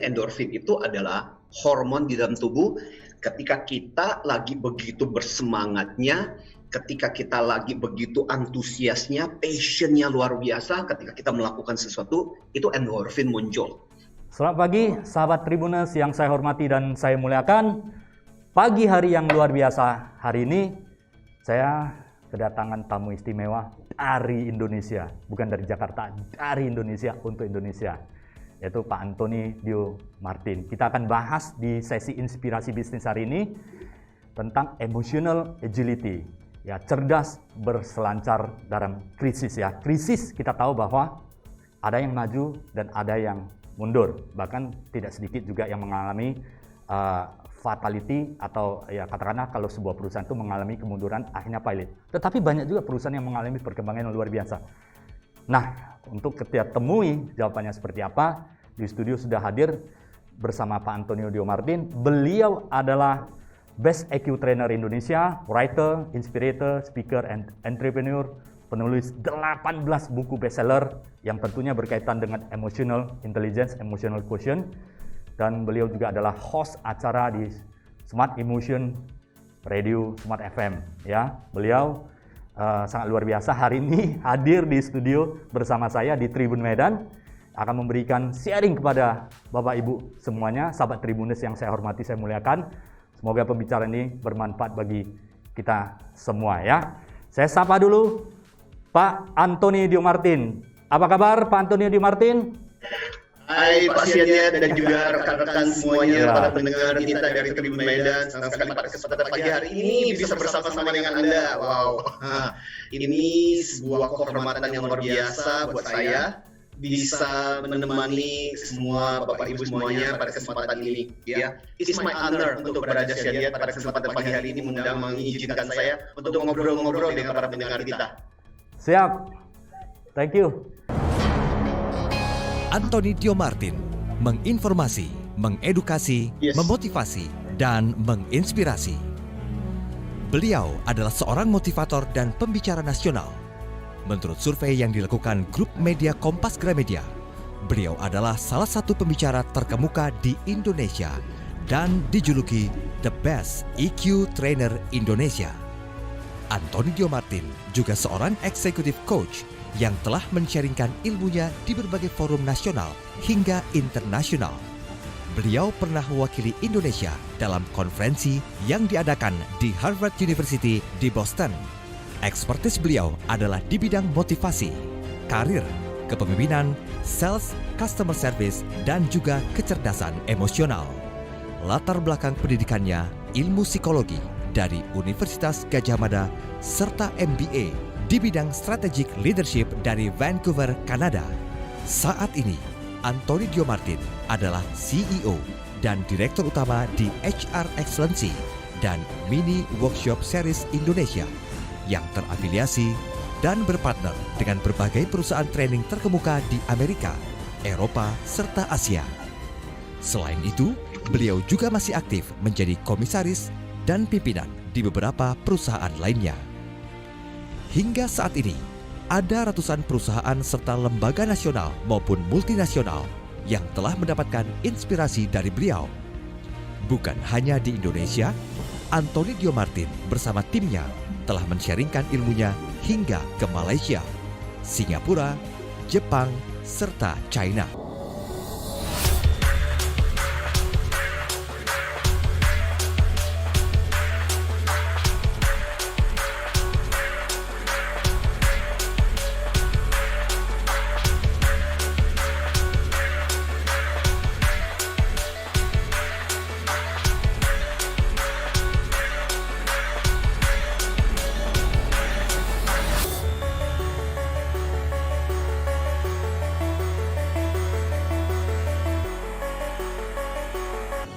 Endorfin itu adalah hormon di dalam tubuh ketika kita lagi begitu bersemangatnya, ketika kita lagi begitu antusiasnya, passionnya luar biasa, ketika kita melakukan sesuatu, itu endorfin muncul. Selamat pagi, sahabat Tribuners yang saya hormati dan saya muliakan. Pagi hari yang luar biasa hari ini, saya kedatangan tamu istimewa dari Indonesia. Bukan dari Jakarta, dari Indonesia untuk Indonesia. Yaitu Pak Anthony Dio Martin. Kita akan bahas di sesi inspirasi bisnis hari ini tentang emotional agility. Ya, cerdas berselancar dalam krisis ya. Krisis kita tahu bahwa ada yang maju dan ada yang mundur. Bahkan tidak sedikit juga yang mengalami fatality atau ya katakanlah kalau sebuah perusahaan itu mengalami kemunduran akhirnya pilot. Tetapi banyak juga perusahaan yang mengalami perkembangan yang luar biasa. Nah, untuk kita temui jawabannya seperti apa, di studio sudah hadir bersama Pak Anthony Dio Martin. Beliau adalah Best EQ Trainer Indonesia, writer, inspirator, speaker, and entrepreneur, penulis 18 buku bestseller yang tentunya berkaitan dengan emotional intelligence, emotional quotient, dan beliau juga adalah host acara di Smart Emotion Radio Smart FM. Ya, beliau sangat luar biasa hari ini hadir di studio bersama saya di Tribun Medan, akan memberikan sharing kepada Bapak Ibu semuanya, sahabat Tribuners yang saya hormati, saya muliakan. Semoga pembicaraan ini bermanfaat bagi kita semua ya. Saya sapa dulu Pak Anthony Dio Martin. Apa kabar Pak Anthony Dio Martin? Hai pasiennya dan juga rekan-rekan semuanya, para pendengar kita dari Tribun Medan. Senang sekali pada kesempatan pagi hari ini bisa bersama-sama dengan Anda. Wow, ini sebuah kehormatan yang luar biasa buat saya bisa menemani semua Bapak Ibu semuanya pada kesempatan ini. Ya, it is my honor untuk berada di pada kesempatan pagi hari ini mengizinkan saya untuk ngobrol-ngobrol dengan para pendengar kita. Siap, thank you. Anthony Dio Martin, menginformasi, mengedukasi, memotivasi, dan menginspirasi. Beliau adalah seorang motivator dan pembicara nasional. Menurut survei yang dilakukan grup media Kompas Gramedia, beliau adalah salah satu pembicara terkemuka di Indonesia dan dijuluki The Best EQ Trainer Indonesia. Anthony Dio Martin juga seorang executive coach yang telah men-sharingkan ilmunya di berbagai forum nasional hingga internasional. Beliau pernah mewakili Indonesia dalam konferensi yang diadakan di Harvard University di Boston. Ekspertis beliau adalah di bidang motivasi, karir, kepemimpinan, sales, customer service, dan juga kecerdasan emosional. Latar belakang pendidikannya ilmu psikologi dari Universitas Gadjah Mada serta MBA di bidang strategic leadership dari Vancouver, Kanada. Saat ini, Anthony Dio Martin adalah CEO dan Direktur Utama di HR Excellency dan Mini Workshop Series Indonesia yang terafiliasi dan berpartner dengan berbagai perusahaan training terkemuka di Amerika, Eropa, serta Asia. Selain itu, beliau juga masih aktif menjadi komisaris dan pimpinan di beberapa perusahaan lainnya. Hingga saat ini, ada ratusan perusahaan serta lembaga nasional maupun multinasional yang telah mendapatkan inspirasi dari beliau. Bukan hanya di Indonesia, Anthony Dio Martin bersama timnya telah men-sharingkan ilmunya hingga ke Malaysia, Singapura, Jepang, serta China.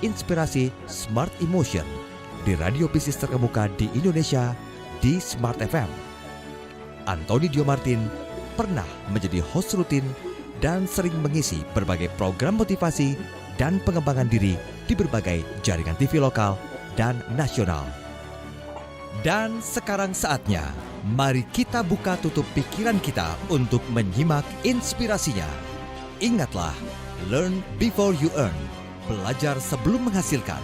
Inspirasi Smart Emotion di radio bisnis terkemuka di Indonesia di Smart FM. Anthony Dio Martin pernah menjadi host rutin dan sering mengisi berbagai program motivasi dan pengembangan diri di berbagai jaringan TV lokal dan nasional. Dan sekarang saatnya, mari kita buka tutup pikiran kita untuk menyimak inspirasinya. Ingatlah, Learn before you earn. Belajar sebelum menghasilkan.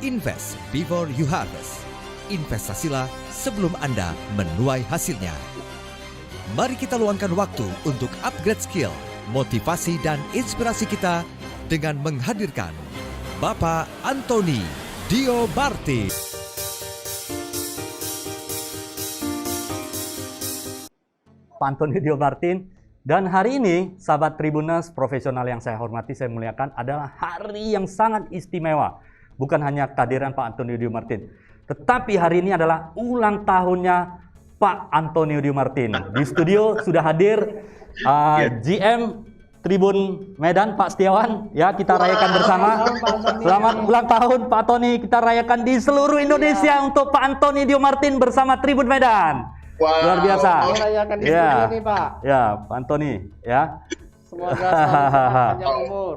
Invest before you harvest. Investasilah sebelum Anda menuai hasilnya. Mari kita luangkan waktu untuk upgrade skill, motivasi dan inspirasi kita dengan menghadirkan Bapak Antoni Diomartin. Pak Antoni Diomartin. Dan hari ini, sahabat Tribuners profesional yang saya hormati, saya muliakan, adalah hari yang sangat istimewa. Bukan hanya kehadiran Pak Antoni Diomartin, tetapi hari ini adalah ulang tahunnya Pak Antoni Diomartin. Di studio sudah hadir GM Tribun Medan, Pak Setiawan. Ya, kita rayakan bersama. Selamat ulang tahun Pak Antoni. Kita rayakan di seluruh Indonesia untuk Pak Antoni Diomartin bersama Tribun Medan. Wow. Luar biasa. Merayakan di studio nih, Pak. Ya, Pak Antoni, ya. Semoga selalu panjang umur.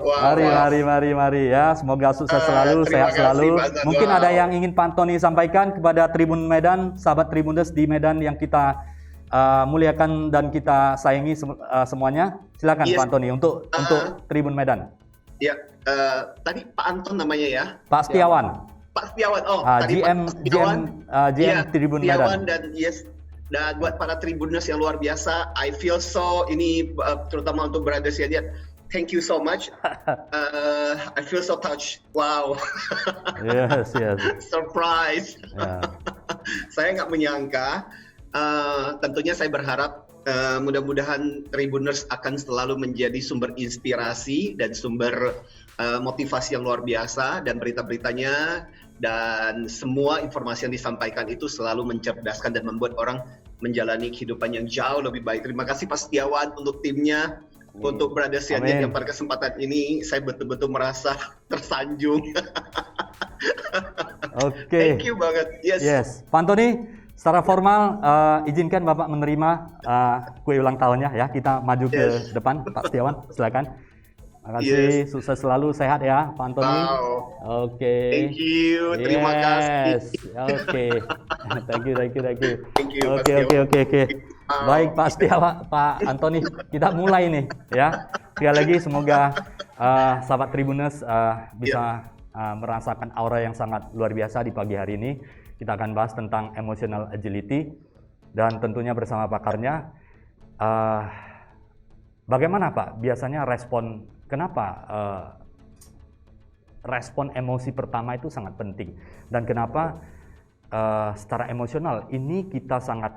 Mari ya. Semoga sukses selalu, sehat selalu. Mungkin ada yang ingin Pak Antoni sampaikan kepada Tribun Medan, sahabat Tribuners di Medan yang kita muliakan dan kita sayangi semuanya. Silakan Pak Antoni untuk Tribun Medan. Ya, tadi Pak Anton namanya ya. Pak Setiawan. Pak Setiawan. Oh, tadi GM Tribun Medan. Dan buat para Tribuners yang luar biasa, I feel so ini terutama untuk Brothers ya, thank you so much. I feel so touched. Wow. Yes. Surprise. Yeah. Saya nggak menyangka. Tentunya saya berharap mudah-mudahan Tribuners akan selalu menjadi sumber inspirasi dan sumber motivasi yang luar biasa, dan berita-beritanya dan semua informasi yang disampaikan itu selalu mencerdaskan dan membuat orang menjalani kehidupan yang jauh lebih baik. Terima kasih Pak Setiawan untuk timnya, untuk Brothers yang pada kesempatan ini saya betul-betul merasa tersanjung. Oke. Thank you banget. Yes. Pak Antoni, secara formal izinkan Bapak menerima kue ulang tahunnya ya. Kita maju ke depan, Pak Setiawan, silakan. Terima kasih, sukses selalu, sehat ya Pak Antoni. Oke. Thank you, terima kasih. Oke. Thank you. Thank you. Oke. Baik Pak Setiawan, Pak Antoni, kita mulai nih ya. Sekali lagi semoga sahabat Tribuners bisa merasakan aura yang sangat luar biasa di pagi hari ini. Kita akan bahas tentang emotional agility dan tentunya bersama pakarnya. Bagaimana Pak biasanya respon, kenapa respon emosi pertama itu sangat penting, dan kenapa secara emosional ini kita sangat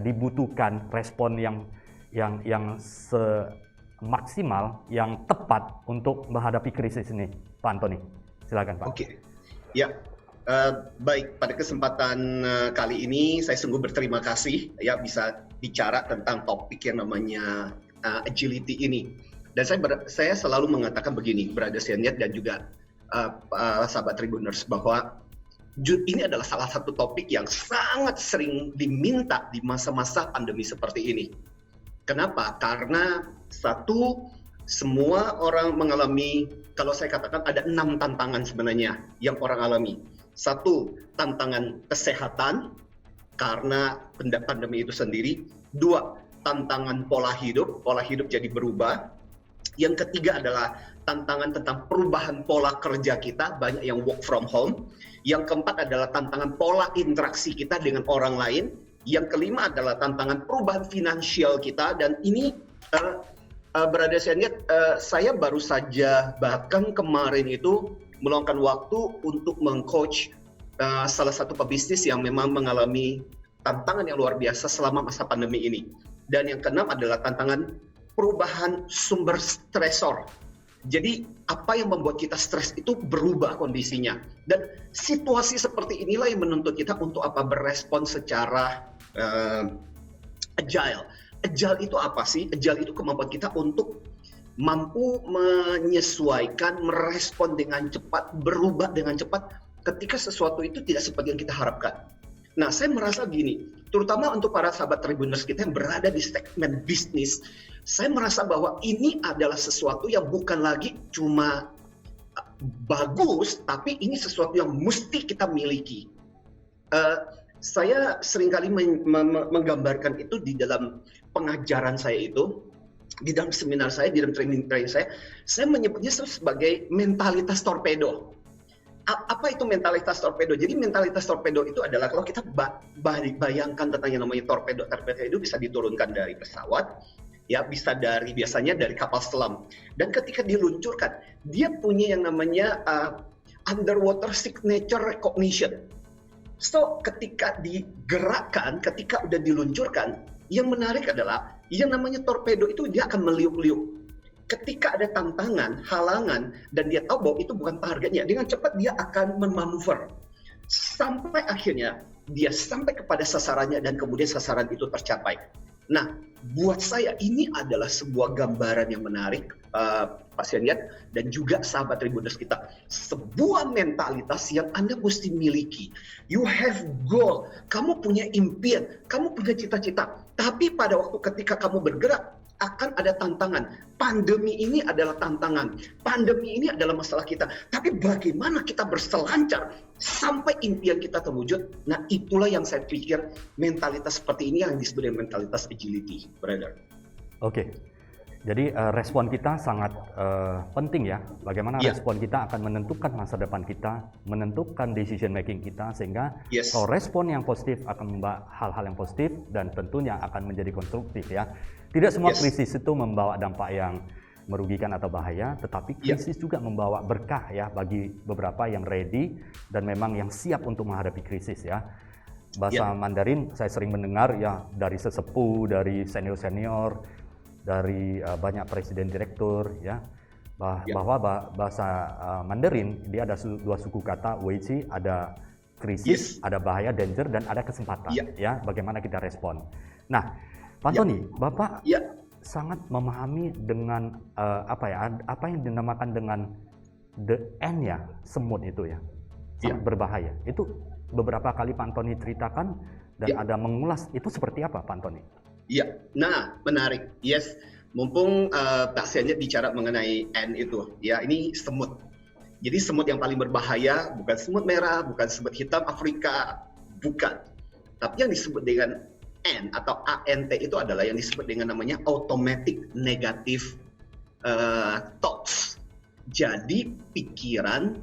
dibutuhkan respon yang semaksimal, yang tepat untuk menghadapi krisis ini, Pak Antoni. Silakan Pak. Oke. Ya. Baik, pada kesempatan kali ini saya sungguh berterima kasih ya bisa bicara tentang topik yang namanya agility ini. Dan saya selalu mengatakan begini, Brothers Yaniat dan juga sahabat Tribuners, bahwa ini adalah salah satu topik yang sangat sering diminta di masa-masa pandemi seperti ini. Kenapa? Karena satu, semua orang mengalami, kalau saya katakan ada 6 tantangan sebenarnya yang orang alami. Satu, tantangan kesehatan karena pandemi itu sendiri. 2, tantangan pola hidup jadi berubah. Yang ketiga adalah tantangan tentang perubahan pola kerja kita, banyak yang work from home. Yang keempat adalah tantangan pola interaksi kita dengan orang lain. Yang kelima adalah tantangan perubahan finansial kita, dan ini Brother Seniat, saya baru saja bahkan kemarin itu meluangkan waktu untuk meng-coach salah satu pebisnis yang memang mengalami tantangan yang luar biasa selama masa pandemi ini. Dan yang keenam adalah tantangan perubahan sumber stresor. Jadi apa yang membuat kita stres itu berubah kondisinya. Dan situasi seperti inilah yang menuntut kita untuk berespon secara agile. Agile itu apa sih? Agile itu kemampuan kita untuk mampu menyesuaikan, merespon dengan cepat, berubah dengan cepat ketika sesuatu itu tidak seperti yang kita harapkan. Nah, saya merasa gini, terutama untuk para sahabat Tribuners kita yang berada di segmen bisnis, saya merasa bahwa ini adalah sesuatu yang bukan lagi cuma bagus, tapi ini sesuatu yang mesti kita miliki. Saya seringkali menggambarkan itu di dalam pengajaran saya itu. di dalam seminar saya, di dalam training saya menyebutnya sebagai mentalitas torpedo. Apa itu mentalitas torpedo? Jadi mentalitas torpedo itu adalah kalau kita bayangkan tentang yang namanya torpedo itu bisa diturunkan dari pesawat, ya biasanya dari kapal selam. Dan ketika diluncurkan, dia punya yang namanya underwater signature recognition. So ketika digerakkan, ketika udah diluncurkan, yang menarik adalah yang namanya torpedo itu dia akan meliuk-liuk. Ketika ada tantangan, halangan, dan dia tahu bahwa itu bukan targetnya, dengan cepat dia akan memanuver. Sampai akhirnya dia sampai kepada sasarannya dan kemudian sasaran itu tercapai. Nah, buat saya ini adalah sebuah gambaran yang menarik, Pak Sianiat, dan juga sahabat Tribuners kita. Sebuah mentalitas yang Anda mesti miliki. You have goal, kamu punya impian, kamu punya cita-cita. Tapi pada waktu ketika kamu bergerak, akan ada tantangan. Pandemi ini adalah tantangan. Pandemi ini adalah masalah kita. Tapi bagaimana kita berselancar sampai impian kita terwujud? Nah, itulah yang saya pikir mentalitas seperti ini yang disebut dengan mentalitas agility, brother. Oke. Jadi respon kita sangat penting ya. Bagaimana respon kita akan menentukan masa depan kita, menentukan decision making kita, sehingga kalau respon yang positif akan membawa hal-hal yang positif dan tentunya akan menjadi konstruktif ya. Tidak semua krisis itu membawa dampak yang merugikan atau bahaya, tetapi krisis juga membawa berkah ya bagi beberapa yang ready dan memang yang siap untuk menghadapi krisis ya. Bahasa Mandarin saya sering mendengar ya dari sesepuh, dari senior-senior, dari banyak presiden direktur ya, bahwa bahasa Mandarin dia ada dua suku kata weiqi, ada krisis, ada bahaya, danger, dan ada kesempatan ya, bagaimana kita respon. Nah, Pak Tony, Bapak sangat memahami dengan apa yang dinamakan dengan the end ya, semut itu ya, sangat berbahaya. Itu beberapa kali Pak Tony ceritakan dan ada mengulas itu seperti apa Pak Tony? Iya, nah menarik. Yes, mumpung Pak Sianiat bicara mengenai N itu, ya ini semut. Jadi semut yang paling berbahaya bukan semut merah, bukan semut hitam Afrika, bukan. Tapi yang disebut dengan N atau ANT itu adalah yang disebut dengan namanya automatic negative thoughts. Jadi pikiran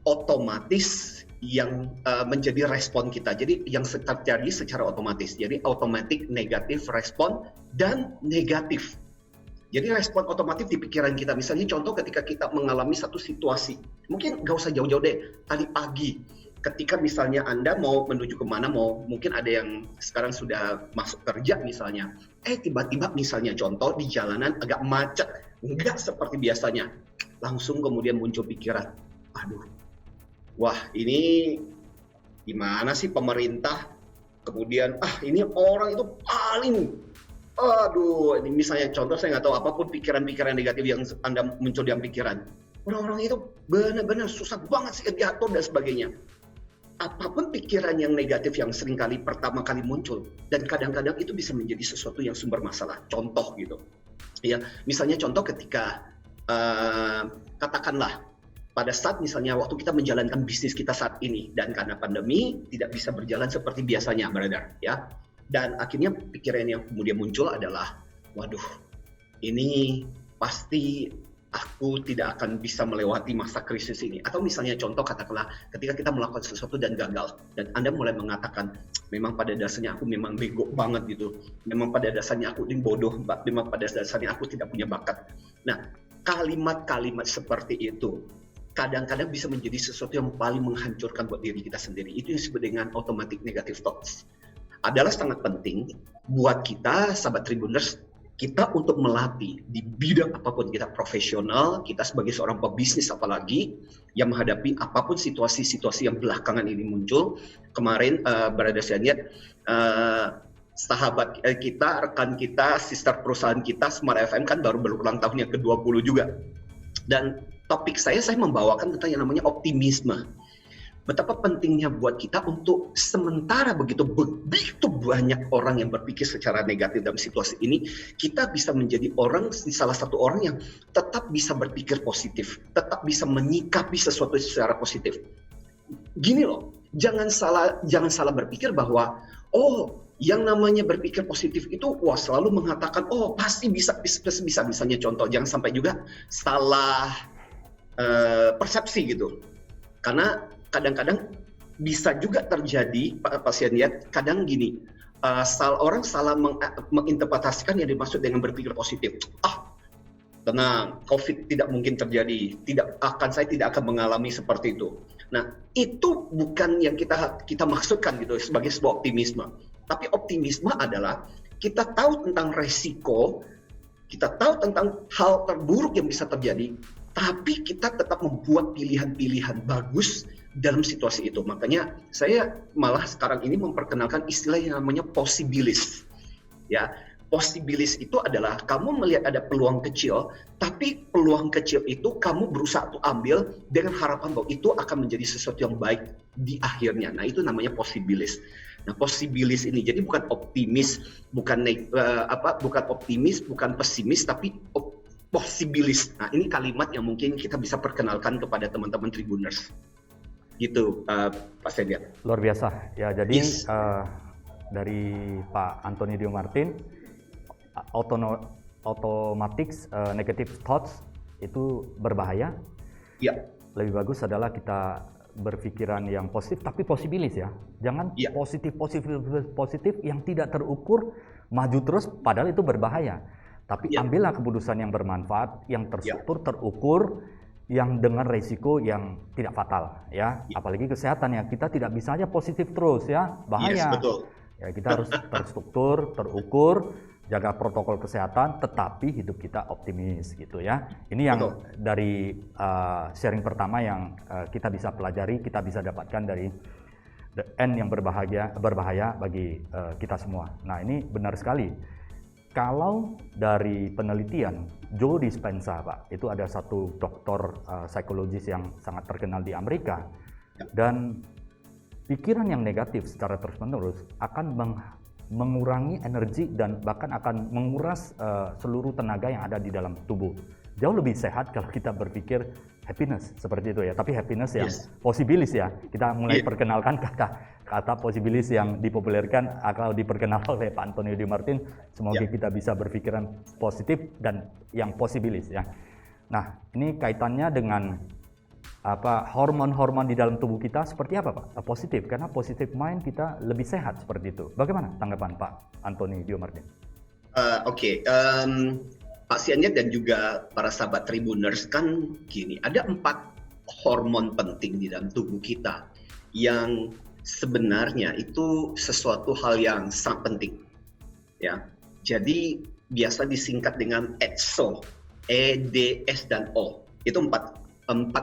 otomatis yang menjadi respon kita. Jadi yang terjadi secara otomatis. Jadi automatic negative respon dan negatif. Jadi respon otomatis di pikiran kita. Misalnya contoh ketika kita mengalami satu situasi. Mungkin nggak usah jauh-jauh deh. Tadi pagi ketika misalnya Anda mau menuju kemana, mungkin ada yang sekarang sudah masuk kerja misalnya. Tiba-tiba misalnya contoh di jalanan agak macet. Nggak seperti biasanya. Langsung kemudian muncul pikiran. Aduh. Wah, ini gimana sih pemerintah? Kemudian, ini orang itu paling, ini misalnya contoh saya nggak tahu apapun pikiran-pikiran negatif yang Anda muncul dalam pikiran. Orang-orang itu benar-benar susah banget sih diatur dan sebagainya. Apapun pikiran yang negatif yang seringkali pertama kali muncul dan kadang-kadang itu bisa menjadi sesuatu yang sumber masalah. Contoh gitu, ya misalnya contoh ketika katakanlah pada saat misalnya waktu kita menjalankan bisnis kita saat ini dan karena pandemi tidak bisa berjalan seperti biasanya, brother, ya. Dan akhirnya pikiran yang kemudian muncul adalah, waduh, ini pasti aku tidak akan bisa melewati masa krisis ini. Atau misalnya contoh katakanlah ketika kita melakukan sesuatu dan gagal dan Anda mulai mengatakan, memang pada dasarnya aku memang bego banget gitu. Memang pada dasarnya aku ini bodoh, memang pada dasarnya aku tidak punya bakat. Nah, kalimat-kalimat seperti itu kadang-kadang bisa menjadi sesuatu yang paling menghancurkan buat diri kita sendiri. Itu yang disebut dengan automatic negative thoughts. Adalah sangat penting buat kita, sahabat Tribuners, kita untuk melatih di bidang apapun kita, profesional, kita sebagai seorang pebisnis apalagi, yang menghadapi apapun situasi-situasi yang belakangan ini muncul. Kemarin, Brother Sianiat, sahabat kita, rekan kita, sister perusahaan kita, Smart FM kan baru berulang tahun yang ke-20 juga. Dan topik saya membawakan tentang yang namanya optimisme. Betapa pentingnya buat kita untuk sementara begitu banyak orang yang berpikir secara negatif dalam situasi ini, kita bisa menjadi salah satu orang yang tetap bisa berpikir positif, tetap bisa menyikapi sesuatu secara positif. Gini loh, jangan salah berpikir bahwa Yang namanya berpikir positif itu selalu mengatakan pasti bisa, misalnya contoh, jangan sampai juga salah persepsi gitu. Karena kadang-kadang bisa juga terjadi pasien lihat kadang gini, orang salah menginterpretasikan yang dimaksud dengan berpikir positif. Tenang, COVID tidak mungkin terjadi, saya tidak akan mengalami seperti itu. Nah, itu bukan yang kita maksudkan gitu sebagai sebuah optimisme. Tapi optimisme adalah kita tahu tentang resiko, kita tahu tentang hal terburuk yang bisa terjadi, tapi kita tetap membuat pilihan-pilihan bagus dalam situasi itu. Makanya saya malah sekarang ini memperkenalkan istilah yang namanya possibilis. Ya, possibilis itu adalah kamu melihat ada peluang kecil, tapi peluang kecil itu kamu berusaha untuk ambil dengan harapan bahwa itu akan menjadi sesuatu yang baik di akhirnya. Nah, itu namanya possibilis. Nah, possibilis ini jadi bukan optimis, bukan optimis, bukan pesimis, tapi possibilis. Nah, ini kalimat yang mungkin kita bisa perkenalkan kepada teman-teman Tribuners. Gitu, Pak Sediat. Luar biasa. Ya, jadi dari Pak Anthony Dio Martin, automatic negative thoughts itu berbahaya. Ya. Lebih bagus adalah kita berpikiran yang positif, tapi posibilis ya. Jangan positif yang tidak terukur, maju terus, padahal itu berbahaya. Tapi ambillah keputusan yang bermanfaat, yang terstruktur, terukur, yang dengan resiko yang tidak fatal ya. Apalagi kesehatan ya, kita tidak bisa aja positif terus ya, bahaya. Betul. Ya, kita harus terstruktur, terukur, jaga protokol kesehatan, tetapi hidup kita optimis gitu ya. Ini yang dari sharing pertama yang kita bisa pelajari, kita bisa dapatkan dari the end yang berbahaya bagi kita semua. Nah, ini benar sekali. Kalau dari penelitian Joe Dispenza, Pak, itu ada satu dokter psikologis yang sangat terkenal di Amerika, dan pikiran yang negatif secara terus-menerus akan mengurangi energi dan bahkan akan menguras seluruh tenaga yang ada di dalam tubuh. Jauh lebih sehat kalau kita berpikir happiness seperti itu ya. Tapi happiness yang possibilis ya. Kita mulai perkenalkan kata possibilis yang dipopulerkan atau diperkenalkan oleh Pak Anthony Dio Martin. Semoga kita bisa berpikiran positif dan yang possibilis ya. Nah, ini kaitannya dengan hormon-hormon di dalam tubuh kita seperti apa, Pak? Positif, karena positive mind kita lebih sehat seperti itu. Bagaimana tanggapan Pak Anthony Dio Martin? Pak Sianjat dan juga para sahabat Tribuners, kan gini, ada 4 hormon penting di dalam tubuh kita yang sebenarnya itu sesuatu hal yang sangat penting. Ya, jadi biasa disingkat dengan EDSO, E, D, S, dan O. Itu 4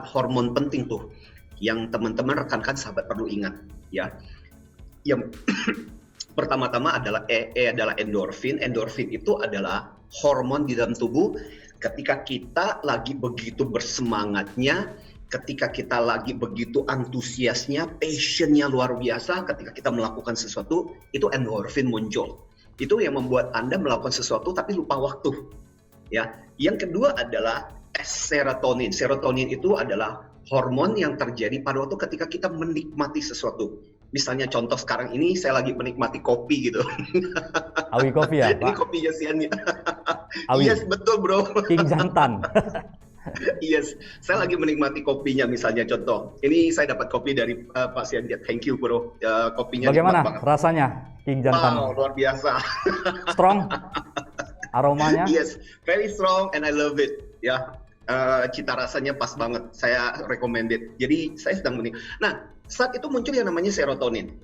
hormon penting tuh yang teman-teman rekan-rekan sahabat perlu ingat ya. Yang pertama-tama adalah E adalah endorfin. Endorfin itu adalah hormon di dalam tubuh ketika kita lagi begitu bersemangatnya, ketika kita lagi begitu antusiasnya, passionnya luar biasa, ketika kita melakukan sesuatu, itu endorfin muncul. Itu yang membuat Anda melakukan sesuatu tapi lupa waktu. Ya. Yang kedua adalah serotonin. Serotonin itu adalah hormon yang terjadi pada waktu ketika kita menikmati sesuatu. Misalnya contoh sekarang ini saya lagi menikmati kopi gitu. Awi kopi ya, Pak? Ini kopinya Sian. Awi. Yes, betul bro. King Jantan. Yes, saya lagi menikmati kopinya misalnya contoh. Ini saya dapat kopi dari Pak Sian. Thank you bro. Kopinya bagaimana rasanya King Jantan? Wow, luar biasa. Strong? Aromanya? Yes, very strong and I love it. Ya. Cita rasanya pas banget, saya recommended. Jadi saya sedang Nah, saat itu muncul yang namanya serotonin.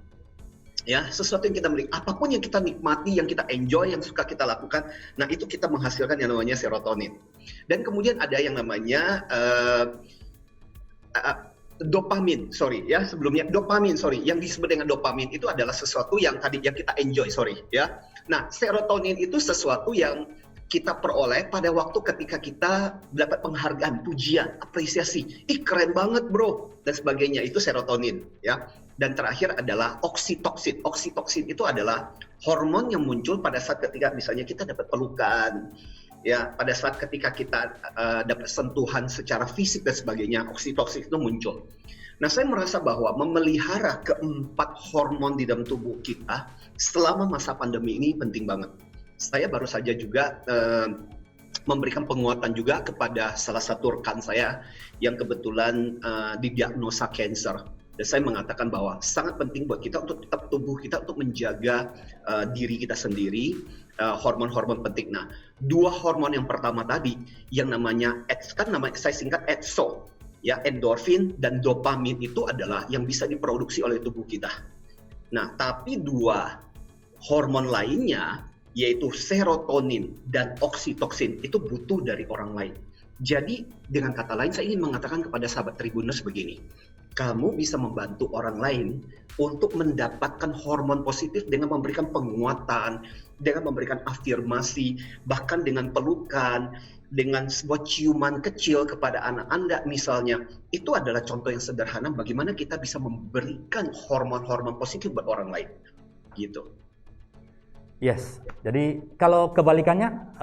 Ya, sesuatu yang kita miliki, apapun yang kita nikmati, yang kita enjoy, yang suka kita lakukan, nah itu kita menghasilkan yang namanya serotonin. Dan kemudian ada yang namanya dopamin, yang disebut dengan dopamin itu adalah sesuatu yang tadi yang kita enjoy, ya. Nah, serotonin itu sesuatu yang kita peroleh pada waktu ketika kita dapat penghargaan, pujian, apresiasi. Ih, keren banget bro, dan sebagainya. Itu serotonin, ya. Dan terakhir adalah oksitoksin. Oksitoksin itu adalah hormon yang muncul pada saat ketika misalnya kita dapat pelukan, ya pada saat ketika kita dapat sentuhan secara fisik dan sebagainya, oksitosin itu muncul. Nah, saya merasa bahwa memelihara keempat hormon di dalam tubuh kita selama masa pandemi ini penting banget. Saya baru saja juga memberikan penguatan juga kepada salah satu rekan saya yang kebetulan didiagnosa cancer. Dan saya mengatakan bahwa sangat penting buat kita untuk tetap tubuh kita untuk menjaga diri kita sendiri, hormon-hormon penting. Nah, 2 hormon yang pertama tadi yang namanya saya singkat EXO, ya, endorfin dan dopamin itu adalah yang bisa diproduksi oleh tubuh kita. Nah, tapi 2 hormon lainnya yaitu serotonin dan oksitoksin itu butuh dari orang lain. Jadi dengan kata lain saya ingin mengatakan kepada sahabat Tribuners begini. Kamu bisa membantu orang lain untuk mendapatkan hormon positif dengan memberikan penguatan, dengan memberikan afirmasi, bahkan dengan pelukan, dengan sebuah ciuman kecil kepada anak Anda misalnya. Itu adalah contoh yang sederhana bagaimana kita bisa memberikan hormon-hormon positif buat orang lain. Gitu. Yes, jadi kalau kebalikannya,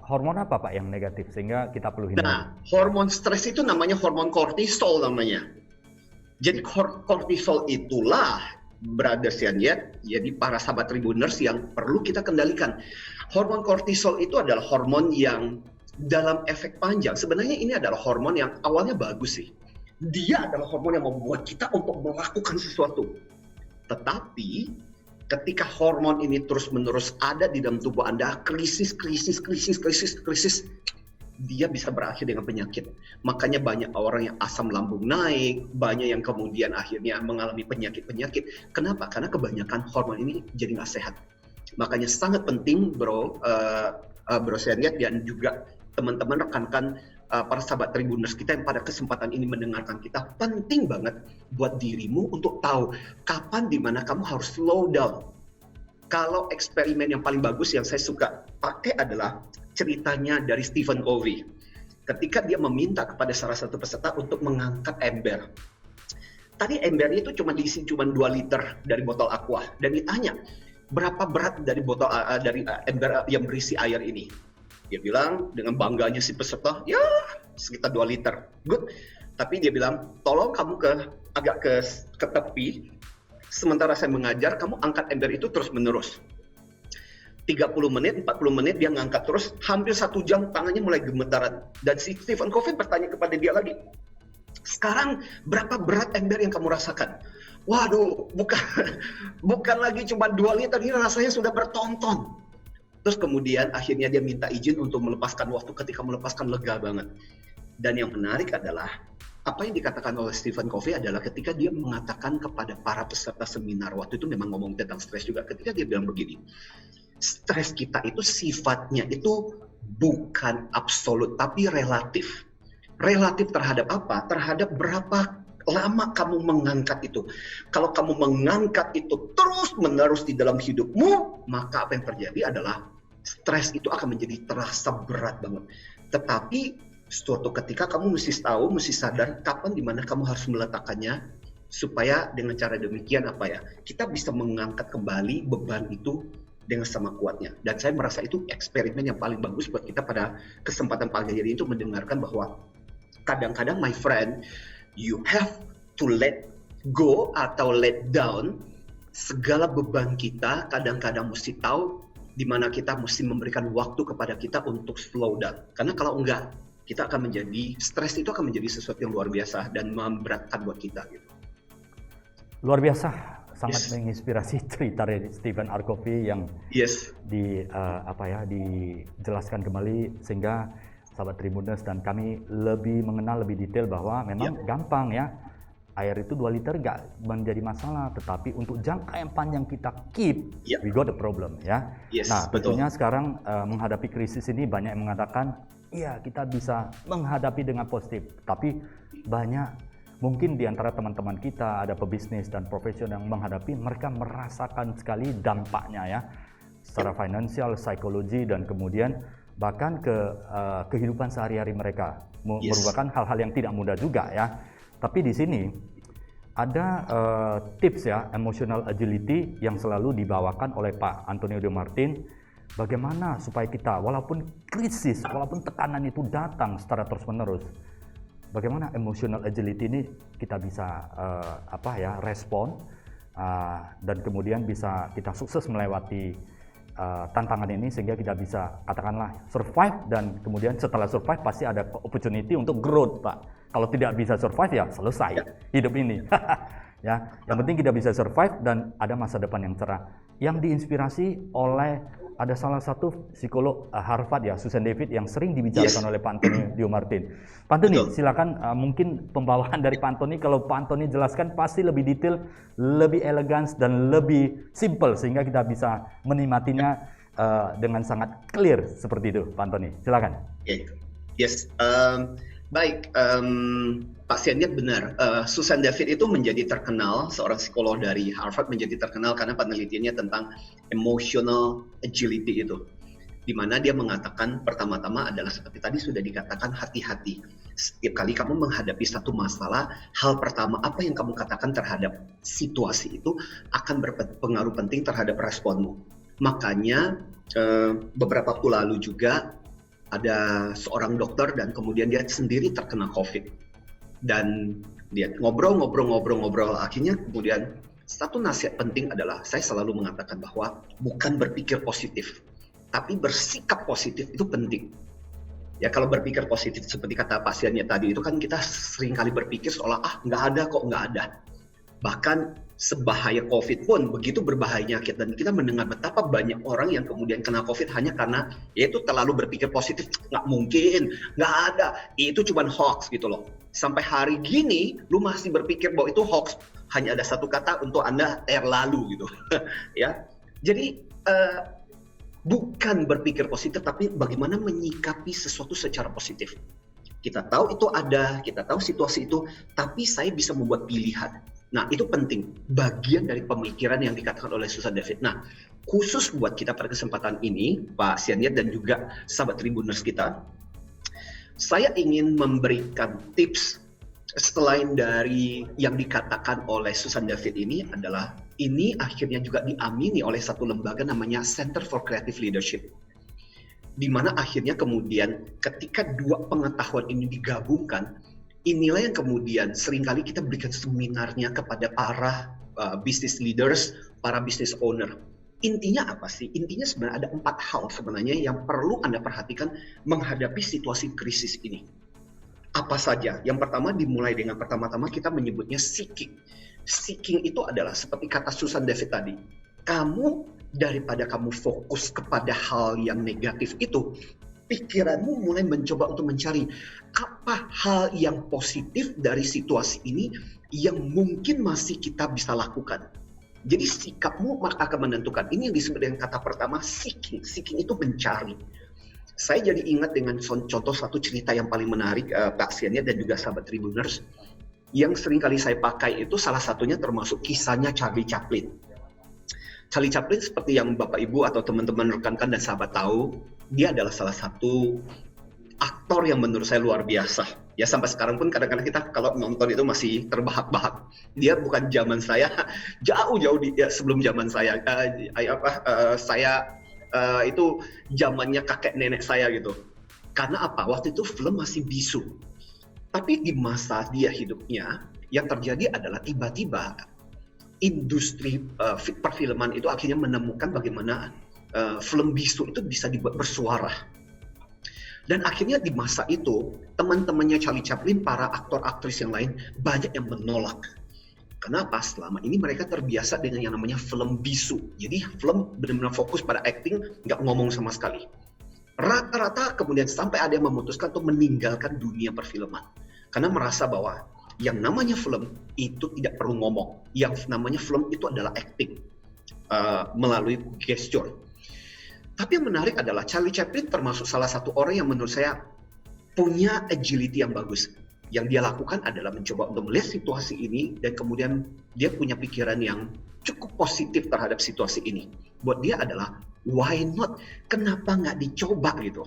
hormon apa Pak yang negatif sehingga kita perlu hindari? Nah, hormon stres itu namanya hormon kortisol namanya. Jadi kortisol itulah, brothers and yet, jadi para sahabat Tribuners yang perlu kita kendalikan. Hormon kortisol itu adalah hormon yang dalam efek panjang, sebenarnya ini adalah hormon yang awalnya bagus sih. Dia adalah hormon yang membuat kita untuk melakukan sesuatu. Tetapi ketika hormon ini terus-menerus ada di dalam tubuh Anda, krisis, dia bisa berakhir dengan penyakit. Makanya banyak orang yang asam lambung naik, banyak yang kemudian akhirnya mengalami penyakit-penyakit. Kenapa? Karena kebanyakan hormon ini jadi nggak sehat. Makanya sangat penting, bro Seniat dan juga teman-teman rekan-rekan para sahabat Tribuners kita yang pada kesempatan ini mendengarkan kita, penting banget buat dirimu untuk tahu kapan dimana kamu harus slow down. Kalau eksperimen yang paling bagus yang saya suka pakai adalah ceritanya dari Stephen Covey. Ketika dia meminta kepada salah satu peserta untuk mengangkat ember. Tadi embernya itu diisi cuma 2 liter dari botol aqua. Dan ditanya, berapa berat dari botol dari ember yang berisi air ini? Dia bilang dengan bangganya si peserta, ya sekitar 2 liter. Good. Tapi dia bilang, tolong kamu agak ke tepi. Sementara saya mengajar, kamu angkat ember itu terus-menerus. 30 menit, 40 menit dia ngangkat terus, hampir 1 jam tangannya mulai gemetaran. Dan si Stephen Covey bertanya kepada dia lagi, sekarang berapa berat ember yang kamu rasakan? Waduh, bukan lagi cuma 2 liter, ini rasanya sudah bertonton. Terus kemudian akhirnya dia minta izin untuk melepaskan waktu, ketika melepaskan lega banget. Dan yang menarik adalah, apa yang dikatakan oleh Stephen Covey adalah ketika dia mengatakan kepada para peserta seminar, waktu itu memang ngomong tentang stres juga, ketika dia bilang begini, stres kita itu sifatnya itu bukan absolut, tapi relatif. Relatif terhadap apa? Terhadap berapa lama kamu mengangkat itu. Kalau kamu mengangkat itu terus-menerus di dalam hidupmu, maka apa yang terjadi adalah stres itu akan menjadi terasa berat banget. Tetapi suatu ketika kamu mesti tahu, mesti sadar kapan dimana kamu harus meletakkannya, supaya dengan cara demikian kita bisa mengangkat kembali beban itu dengan sama kuatnya. Dan saya merasa itu eksperimen yang paling bagus buat kita pada kesempatan pagi hari ini untuk mendengarkan bahwa kadang-kadang my friend, you have to let go atau let down segala beban kita. Kadang-kadang mesti tahu di mana kita mesti memberikan waktu kepada kita untuk slow down. Karena kalau enggak, kita akan menjadi, stres itu akan menjadi sesuatu yang luar biasa dan memberatkan buat kita gitu. Luar biasa. Sangat menginspirasi cerita dari Stephen R. Covey yang dijelaskan kembali sehingga sahabat Tribuners dan kami lebih mengenal lebih detail bahwa memang gampang ya, air itu 2 liter nggak menjadi masalah, tetapi untuk jangka yang panjang kita keep, we got a problem ya. Nah tentunya sekarang menghadapi krisis ini banyak yang mengatakan iya kita bisa menghadapi dengan positif, tapi banyak mungkin di antara teman-teman kita ada pebisnis dan profesional yang menghadapi, mereka merasakan sekali dampaknya ya, secara finansial, psikologi, dan kemudian bahkan ke kehidupan sehari-hari mereka, merupakan hal-hal yang tidak mudah juga ya. Tapi di sini ada tips ya, emotional agility yang selalu dibawakan oleh Pak Antonio De Martin bagaimana supaya kita walaupun krisis, walaupun tekanan itu datang secara terus-menerus, bagaimana emotional agility ini kita bisa respon dan kemudian bisa kita sukses melewati tantangan ini sehingga kita bisa katakanlah survive, dan kemudian setelah survive pasti ada opportunity untuk growth, Pak. Kalau tidak bisa survive ya selesai hidup ini. Ya, yang penting kita bisa survive dan ada masa depan yang cerah. Yang diinspirasi oleh ada salah satu psikolog Harvard ya, Susan David, yang sering dibicarakan oleh Pak Antoni Diomartin. Pak Antoni, silakan mungkin pembawaan dari Pak Antoni, kalau Pak Antoni jelaskan pasti lebih detail, lebih elegan dan lebih simple sehingga kita bisa menikmatinya dengan sangat clear seperti itu, Pak Antoni. Silakan. Yes. Baik, Pak Sianit benar. Susan David itu menjadi terkenal, seorang psikolog dari Harvard menjadi terkenal karena penelitiannya tentang emotional agility itu. Di mana dia mengatakan pertama-tama adalah seperti tadi sudah dikatakan, hati-hati. Setiap kali kamu menghadapi satu masalah, hal pertama apa yang kamu katakan terhadap situasi itu akan berpengaruh penting terhadap responmu. Makanya beberapa waktu lalu juga ada seorang dokter dan kemudian dia sendiri terkena COVID, dan dia ngobrol, akhirnya kemudian satu nasihat penting adalah saya selalu mengatakan bahwa bukan berpikir positif, tapi bersikap positif itu penting. Ya, kalau berpikir positif seperti kata pasiennya tadi itu kan kita sering kali berpikir seolah nggak ada. Bahkan sebahaya COVID pun begitu berbahayanya, dan kita mendengar betapa banyak orang yang kemudian kena COVID hanya karena yaitu terlalu berpikir positif, nggak mungkin, nggak ada, itu cuma hoax gitu loh. Sampai hari gini lu masih berpikir bahwa itu hoax, hanya ada satu kata untuk Anda, terlalu gitu. Ya, jadi bukan berpikir positif, tapi bagaimana menyikapi sesuatu secara positif. Kita tahu itu ada, kita tahu situasi itu, tapi saya bisa membuat pilihan. Nah, itu penting, bagian dari pemikiran yang dikatakan oleh Susan David. Nah, khusus buat kita pada kesempatan ini, Pak Sianit dan juga sahabat Tribuners kita, saya ingin memberikan tips selain dari yang dikatakan oleh Susan David ini adalah, ini akhirnya juga diamini oleh satu lembaga namanya Center for Creative Leadership. Di mana akhirnya kemudian ketika dua pengetahuan ini digabungkan, inilah yang kemudian seringkali kita berikan seminarnya kepada para business leaders, para business owner. Intinya apa sih? Intinya sebenarnya ada 4 hal sebenarnya yang perlu Anda perhatikan menghadapi situasi krisis ini. Apa saja? Yang pertama dimulai dengan pertama-tama kita menyebutnya seeking. Seeking itu adalah seperti kata Susan David tadi. Daripada kamu fokus kepada hal yang negatif itu, pikiranmu mulai mencoba untuk mencari apa hal yang positif dari situasi ini yang mungkin masih kita bisa lakukan. Jadi sikapmu maka akan menentukan. Ini yang disebut dengan kata pertama, seeking. Seeking itu mencari. Saya jadi ingat dengan contoh satu cerita yang paling menarik, Pak Sianit dan juga sahabat Tribuners, yang sering kali saya pakai itu salah satunya termasuk kisahnya Charlie Chaplin. Charlie Chaplin seperti yang Bapak Ibu atau teman-teman rekan-rekan dan sahabat tahu, dia adalah salah satu aktor yang menurut saya luar biasa. Ya, sampai sekarang pun kadang-kadang kita kalau nonton itu masih terbahak-bahak. Dia bukan zaman saya, jauh-jauh sebelum zaman saya. Itu zamannya kakek nenek saya gitu. Karena apa? Waktu itu film masih bisu. Tapi di masa dia hidupnya, yang terjadi adalah tiba-tiba industri perfilman itu akhirnya menemukan bagaimana film bisu itu bisa dibuat bersuara. Dan akhirnya di masa itu, teman-temannya Charlie Chaplin, para aktor-aktris yang lain, banyak yang menolak. Kenapa? Selama ini mereka terbiasa dengan yang namanya film bisu. Jadi film benar-benar fokus pada acting, nggak ngomong sama sekali. Rata-rata kemudian sampai ada yang memutuskan untuk meninggalkan dunia perfilman. Karena merasa bahwa yang namanya film itu tidak perlu ngomong. Yang namanya film itu adalah acting melalui gesture. Tapi yang menarik adalah Charlie Chaplin termasuk salah satu orang yang menurut saya punya agility yang bagus. Yang dia lakukan adalah mencoba untuk melihat situasi ini dan kemudian dia punya pikiran yang cukup positif terhadap situasi ini. Buat dia adalah why not? Kenapa nggak dicoba gitu?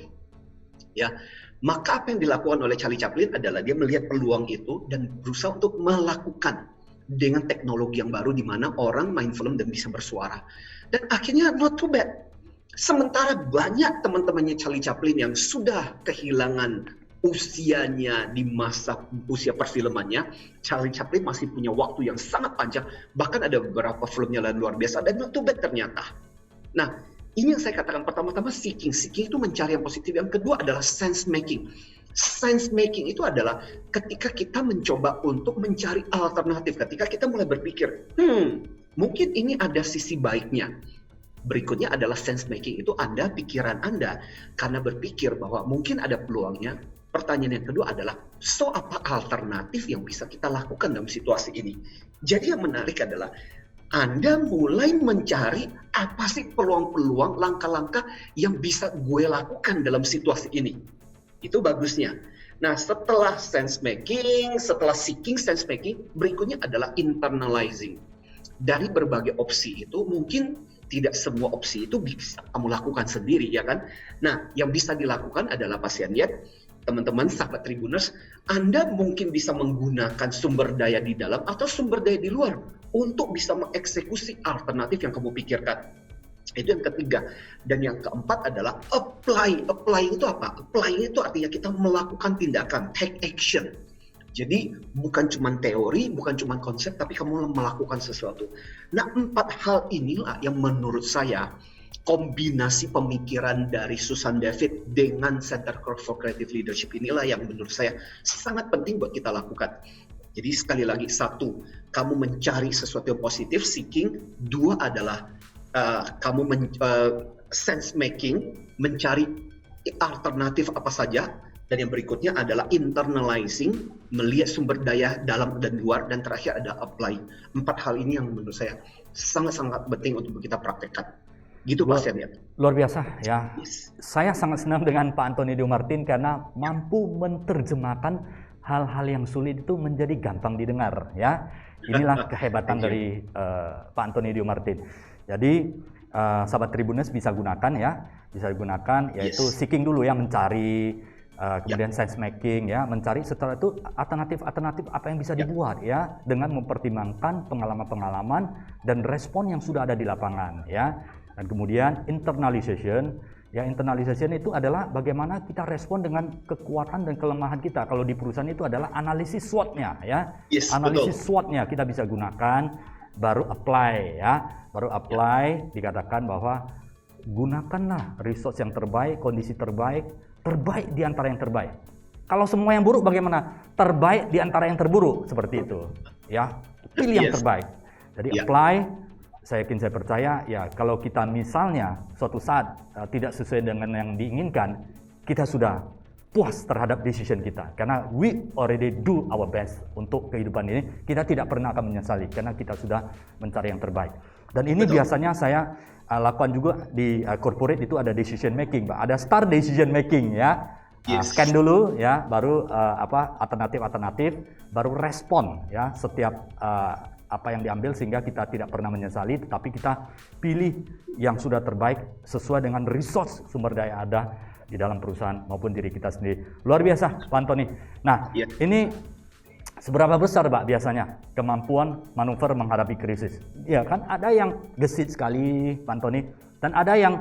Ya, maka apa yang dilakukan oleh Charlie Chaplin adalah dia melihat peluang itu dan berusaha untuk melakukan dengan teknologi yang baru di mana orang main film dan bisa bersuara. Dan akhirnya not too bad. Sementara banyak teman-temannya Charlie Chaplin yang sudah kehilangan usianya di masa usia perfilmannya, Charlie Chaplin masih punya waktu yang sangat panjang. Bahkan ada beberapa filmnya yang luar biasa dan not too bad ternyata. Nah, ini yang saya katakan pertama-tama seeking. Seeking itu mencari yang positif. Yang kedua adalah sense making. Sense making itu adalah ketika kita mencoba untuk mencari alternatif. Ketika kita mulai berpikir, mungkin ini ada sisi baiknya. Berikutnya adalah sense making, itu pikiran Anda karena berpikir bahwa mungkin ada peluangnya. Pertanyaan yang kedua adalah, so apa alternatif yang bisa kita lakukan dalam situasi ini? Jadi yang menarik adalah Anda mulai mencari apa sih peluang-peluang, langkah-langkah yang bisa gue lakukan dalam situasi ini. Itu bagusnya. Nah, setelah sense making, setelah seeking sense making, berikutnya adalah internalizing. Dari berbagai opsi itu mungkin tidak semua opsi itu bisa kamu lakukan sendiri, ya kan? Nah, yang bisa dilakukan adalah pasien lihat, teman-teman sahabat Tribuners, Anda mungkin bisa menggunakan sumber daya di dalam atau sumber daya di luar untuk bisa mengeksekusi alternatif yang kamu pikirkan. Itu yang ketiga. Dan yang keempat adalah apply. Apply itu apa? Apply itu artinya kita melakukan tindakan, take action. Jadi bukan cuma teori, bukan cuma konsep, tapi kamu melakukan sesuatu. Nah, 4 hal inilah yang menurut saya kombinasi pemikiran dari Susan David dengan Center for Creative Leadership inilah yang menurut saya sangat penting buat kita lakukan. Jadi sekali lagi, 1, kamu mencari sesuatu yang positif, seeking. 2 adalah kamu sense making, mencari alternatif apa saja. Dan yang berikutnya adalah internalizing, melihat sumber daya dalam dan luar, dan terakhir ada apply. 4 hal ini yang menurut saya sangat-sangat penting untuk kita praktekkan. Gitu Pak Senior. Luar biasa ya. Yes. Saya sangat senang dengan Pak Antoni Dio Martin karena mampu menerjemahkan hal-hal yang sulit itu menjadi gampang didengar ya. Inilah kehebatan dari Pak Antoni Dio Martin. Jadi sahabat Tribuners bisa gunakan ya, bisa digunakan yaitu seeking dulu ya, mencari. Kemudian sense making ya, mencari setelah itu alternatif apa yang bisa dibuat ya, dengan mempertimbangkan pengalaman-pengalaman dan respon yang sudah ada di lapangan ya. Dan kemudian internalization ya, internalization itu adalah bagaimana kita respon dengan kekuatan dan kelemahan kita. Kalau di perusahaan itu adalah analisis SWOT-nya ya. Analisis SWOT-nya kita bisa gunakan, baru apply ya. Baru apply dikatakan bahwa gunakanlah resource yang terbaik, kondisi terbaik di antara yang terbaik. Kalau semua yang buruk bagaimana? Terbaik di antara yang terburuk, seperti itu. Ya, pilih yang terbaik. Jadi apply. Saya percaya ya, kalau kita misalnya suatu saat tidak sesuai dengan yang diinginkan, kita sudah puas terhadap decision kita. Karena we already do our best untuk kehidupan ini. Kita tidak pernah akan menyesali karena kita sudah mencari yang terbaik. Dan ini biasanya saya lakukan juga di corporate, itu ada decision making, Pak. Ada start decision making ya. Scan dulu ya, baru alternatif, baru respon ya setiap apa yang diambil, sehingga kita tidak pernah menyesali, tetapi kita pilih yang sudah terbaik sesuai dengan resource sumber daya ada di dalam perusahaan maupun diri kita sendiri. Luar biasa Pak Antoni. Nah, ini seberapa besar Pak biasanya kemampuan manuver menghadapi krisis? Ya kan ada yang gesit sekali Pak Antoni, dan ada yang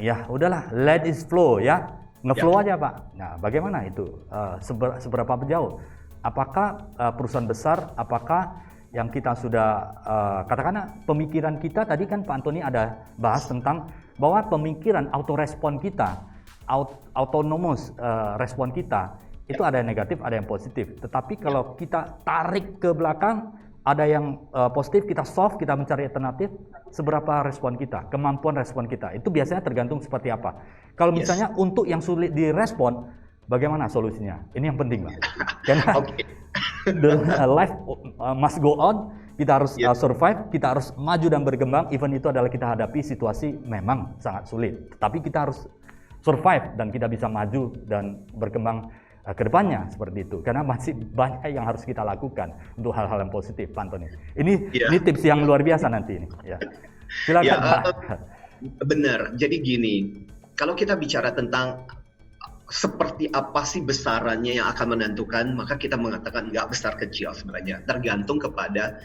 ya udahlah, let it flow ya, ngeflow aja Pak. Nah, bagaimana itu? Seberapa jauh? Apakah perusahaan besar, apakah yang kita sudah katakanlah pemikiran kita tadi kan Pak Antoni ada bahas tentang bahwa pemikiran autorespon kita, autonomous respon kita itu ada yang negatif, ada yang positif. Tetapi kalau kita tarik ke belakang, ada yang positif, kita solve, kita mencari alternatif, seberapa respon kita, kemampuan respon kita, itu biasanya tergantung seperti apa. Kalau misalnya untuk yang sulit direspon, bagaimana solusinya? Ini yang penting, Pak. Karena the life must go on, kita harus survive, kita harus maju dan berkembang, even itu adalah kita hadapi situasi memang sangat sulit. Tetapi kita harus survive dan kita bisa maju dan berkembang ke depannya seperti itu. Karena masih banyak yang harus kita lakukan untuk hal-hal yang positif, Pak Antoni. Ini tips yang luar biasa nanti ini. Ya. Silakan, Pak. Benar. Jadi gini, kalau kita bicara tentang seperti apa sih besarannya yang akan menentukan, maka kita mengatakan nggak besar kecil sebenarnya. Tergantung kepada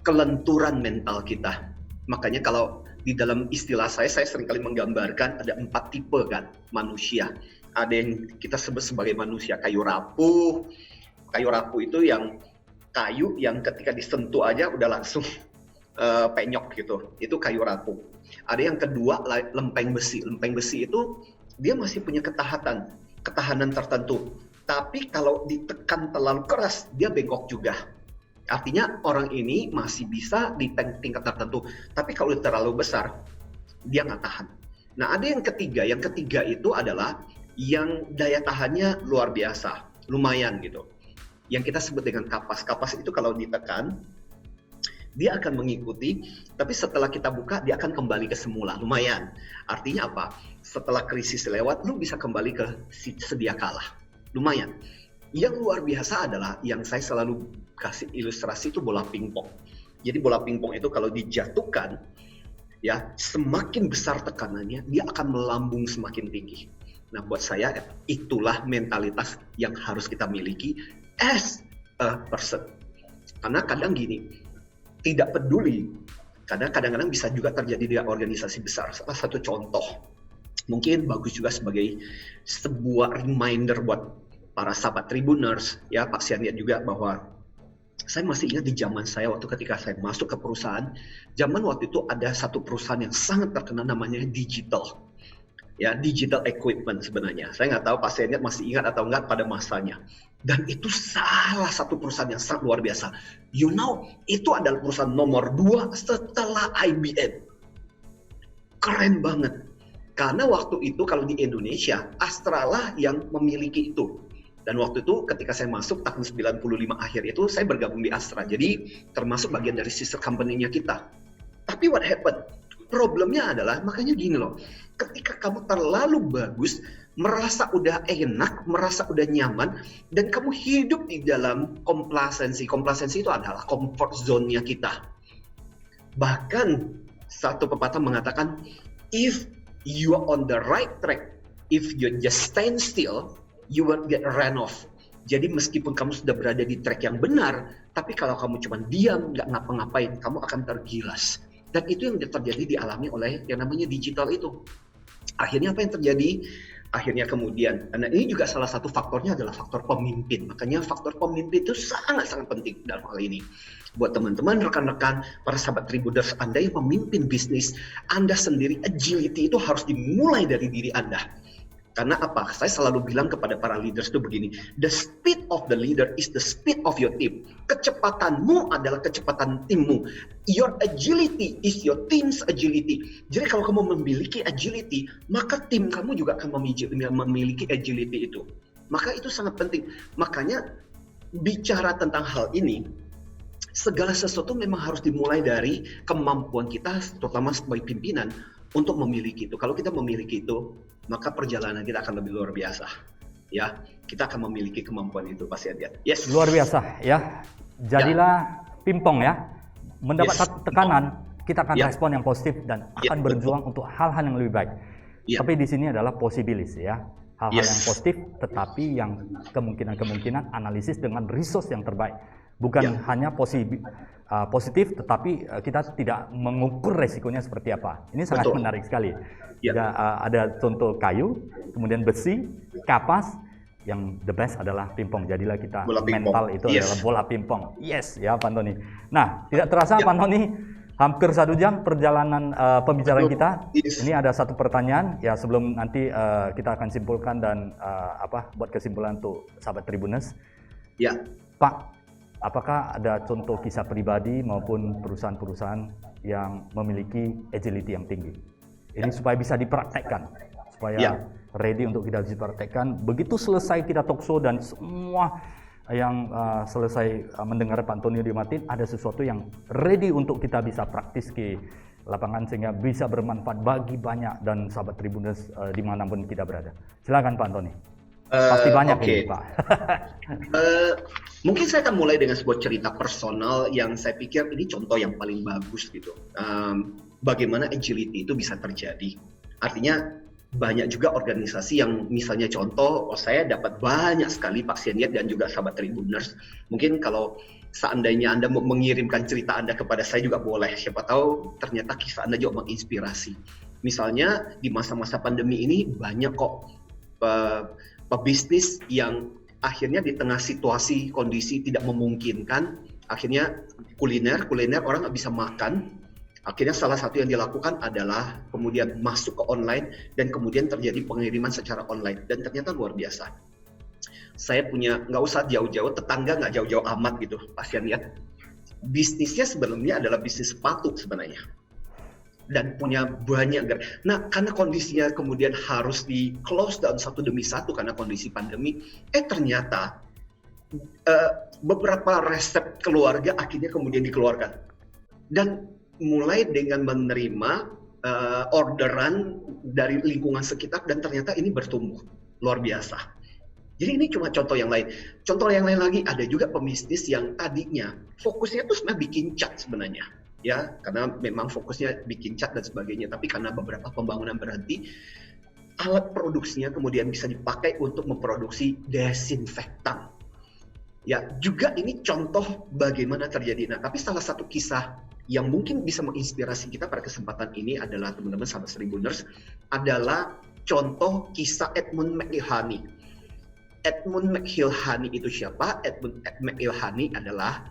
kelenturan mental kita. Makanya kalau di dalam istilah saya seringkali menggambarkan ada 4 tipe kan manusia. Ada yang kita sebut sebagai manusia kayu rapuh. Kayu rapuh itu yang kayu yang ketika disentuh aja udah langsung penyok gitu. Itu kayu rapuh. Ada yang kedua lempeng besi. Lempeng besi itu dia masih punya ketahanan tertentu. Tapi kalau ditekan terlalu keras, dia bengkok juga. Artinya orang ini masih bisa di tingkat tertentu. Tapi kalau terlalu besar, dia nggak tahan. Nah, ada yang ketiga. Yang ketiga itu adalah yang daya tahannya luar biasa. Lumayan gitu. Yang kita sebut dengan kapas. Kapas itu kalau ditekan, dia akan mengikuti. Tapi setelah kita buka, dia akan kembali ke semula. Lumayan. Artinya apa? Setelah krisis lewat, lu bisa kembali ke sedia kala. Lumayan. Yang luar biasa adalah yang saya selalu kasih ilustrasi itu bola pingpong. Jadi bola pingpong itu kalau dijatuhkan, ya semakin besar tekanannya, dia akan melambung semakin tinggi. Nah, buat saya itulah mentalitas yang harus kita miliki as a person. Karena kadang gini, tidak peduli. Karena kadang-kadang bisa juga terjadi di organisasi besar. Salah satu contoh, mungkin bagus juga sebagai sebuah reminder buat para sahabat Tribuners, ya Pak Sian lihat juga bahwa saya masih ingat di zaman saya waktu ketika saya masuk ke perusahaan, zaman waktu itu ada satu perusahaan yang sangat terkenal namanya Digital, ya Digital Equipment sebenarnya. Saya nggak tahu Pak Sian masih ingat atau enggak pada masanya. Dan itu salah satu perusahaan yang sangat luar biasa. You know, itu adalah perusahaan nomor 2 setelah IBM. Keren banget. Karena waktu itu kalau di Indonesia, Astra lah yang memiliki itu. Dan waktu itu ketika saya masuk tahun 95 akhir itu saya bergabung di Astra. Jadi termasuk bagian dari sister company-nya kita. Tapi what happened? Problemnya adalah makanya gini loh. Ketika kamu terlalu bagus, merasa udah enak, merasa udah nyaman, dan kamu hidup di dalam complacency. Complacency itu adalah comfort zone-nya kita. Bahkan satu pepatah mengatakan, if you are on the right track, if you just stand still, you will get ran off. Jadi meskipun kamu sudah berada di track yang benar, tapi kalau kamu cuma diam, nggak ngapa-ngapain, kamu akan tergilas. Dan itu yang terjadi dialami oleh yang namanya digital itu. Akhirnya apa yang terjadi? Akhirnya kemudian, karena ini juga salah satu faktornya adalah faktor pemimpin. Makanya faktor pemimpin itu sangat-sangat penting dalam hal ini. Buat teman-teman, rekan-rekan, para sahabat Tribuners, Anda yang memimpin bisnis, Anda sendiri, agility itu harus dimulai dari diri Anda. Karena apa? Saya selalu bilang kepada para leaders itu begini, the speed of the leader is the speed of your team. Kecepatanmu adalah kecepatan timmu. Your agility is your team's agility. Jadi kalau kamu memiliki agility, maka tim kamu juga akan memiliki agility itu. Maka itu sangat penting. Makanya bicara tentang hal ini, segala sesuatu memang harus dimulai dari kemampuan kita, terutama sebagai pimpinan, untuk memiliki itu. Kalau kita memiliki itu, maka perjalanan kita akan lebih luar biasa. Ya, kita akan memiliki kemampuan itu pasti ada. Yes. Luar biasa ya. Jadilah pingpong ya. Mendapat tekanan, kita akan respon yang positif dan akan berjuang untuk hal-hal yang lebih baik. Tapi di sini adalah posibilis ya. Hal-hal yang positif, tetapi yang kemungkinan analisis dengan resource yang terbaik. Bukan hanya positif, tetapi kita tidak mengukur resikonya seperti apa. Ini sangat menarik sekali. Ada contoh kayu, kemudian besi, kapas, yang the best adalah pingpong. Jadilah kita mental itu adalah bola pingpong. Yes, ya Pak Antoni. Nah, tidak terasa Pak Antoni, hampir 1 jam perjalanan pembicaraan kita. Ini ada satu pertanyaan, ya sebelum nanti kita akan simpulkan dan buat kesimpulan untuk sahabat Tribuners. Ya. Pak, apakah ada contoh kisah pribadi maupun perusahaan-perusahaan yang memiliki agility yang tinggi? Ini supaya bisa dipraktekkan, supaya ready untuk kita dipraktekkan. Begitu selesai kita talk show dan semua yang selesai mendengar Pak Antonio Dimatin, ada sesuatu yang ready untuk kita bisa praktis ke lapangan sehingga bisa bermanfaat bagi banyak dan sahabat Tribuners dimanapun kita berada. Silakan Pak Antoni. Pasti banyak ini Pak. Mungkin saya akan mulai dengan sebuah cerita personal yang saya pikir ini contoh yang paling bagus gitu. Bagaimana agility itu bisa terjadi. Artinya banyak juga organisasi yang misalnya contoh, saya dapat banyak sekali Pak Seniat dan juga sahabat Tribuners. Mungkin kalau seandainya Anda mau mengirimkan cerita Anda kepada saya juga boleh. Siapa tahu ternyata kisah Anda juga menginspirasi. Misalnya di masa-masa pandemi ini banyak kok pebisnis yang akhirnya di tengah situasi kondisi tidak memungkinkan, akhirnya kuliner orang nggak bisa makan. Akhirnya salah satu yang dilakukan adalah kemudian masuk ke online dan kemudian terjadi pengiriman secara online dan ternyata luar biasa. Saya punya, nggak usah jauh-jauh, tetangga nggak jauh-jauh amat gitu, pasien lihat. Bisnisnya sebelumnya adalah bisnis sepatu sebenarnya. Dan punya banyak. Nah, karena kondisinya kemudian harus di close down satu demi satu karena kondisi pandemi, ternyata beberapa resep keluarga akhirnya kemudian dikeluarkan. Dan mulai dengan menerima orderan dari lingkungan sekitar dan ternyata ini bertumbuh luar biasa. Jadi ini cuma contoh yang lain. Contoh yang lain lagi ada juga pebisnis yang tadinya fokusnya itu sebenarnya bikin cat sebenarnya, ya karena memang fokusnya bikin cat dan sebagainya. Tapi karena beberapa pembangunan berhenti, alat produksinya kemudian bisa dipakai untuk memproduksi desinfektan. Ya juga ini contoh bagaimana terjadi. Nah tapi salah satu kisah yang mungkin bisa menginspirasi kita pada kesempatan ini adalah teman-teman sahabat Tribuners adalah contoh kisah Edmund McIlhenny. Edmund McIlhenny itu siapa? Edmund McIlhenny adalah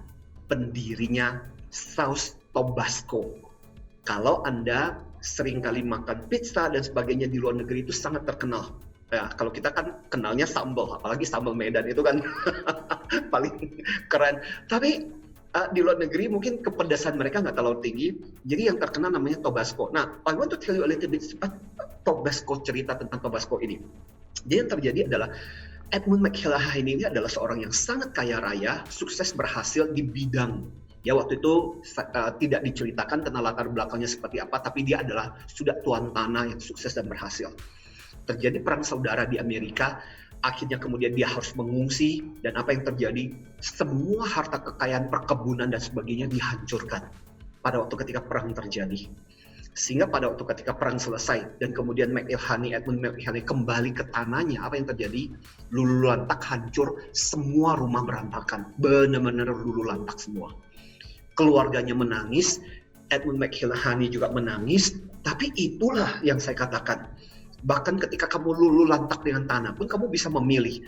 pendirinya saus Tabasco. Kalau Anda sering kali makan pizza dan sebagainya di luar negeri itu sangat terkenal. Ya, kalau kita kan kenalnya sambal, apalagi sambal Medan itu kan paling keren. Tapi di luar negeri mungkin kepedasan mereka nggak terlalu tinggi, jadi yang terkenal namanya Tabasco. Nah, I want to tell you a little bit Tabasco, cerita tentang Tabasco ini. Jadi yang terjadi adalah Edmund McIlhenny ini adalah seorang yang sangat kaya raya, sukses berhasil di bidang. Ya waktu itu tidak diceritakan tentang latar belakangnya seperti apa, tapi dia adalah sudah tuan tanah yang sukses dan berhasil. Terjadi perang saudara di Amerika, akhirnya kemudian dia harus mengungsi, dan apa yang terjadi? Semua harta kekayaan perkebunan dan sebagainya dihancurkan pada waktu ketika perang terjadi. Sehingga pada waktu ketika perang selesai dan kemudian Edmund McIlhenny kembali ke tanahnya, apa yang terjadi? Lulu lantak hancur, semua rumah berantakan, benar-benar lulu lantak semua. Keluarganya menangis, Edmund McIlhenny juga menangis, tapi itulah yang saya katakan. Bahkan ketika kamu lulu lantak dengan tanah pun kamu bisa memilih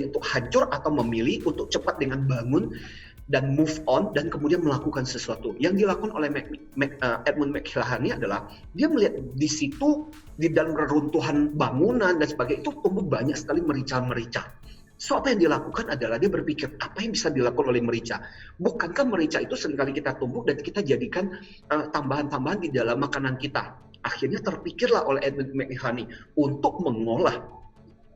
untuk hancur atau memilih untuk cepat dengan bangun dan move on dan kemudian melakukan sesuatu. Yang dilakukan oleh Edmund McIlhenny adalah dia melihat di situ di dalam reruntuhan bangunan dan sebagainya itu tumbuh banyak sekali merica-merica. So apa yang dilakukan adalah dia berpikir apa yang bisa dilakukan oleh merica. Bukankah merica itu seringkali kita tumbuk dan kita jadikan tambahan-tambahan di dalam makanan kita. Akhirnya terpikirlah oleh Edmund McIlhenny untuk mengolah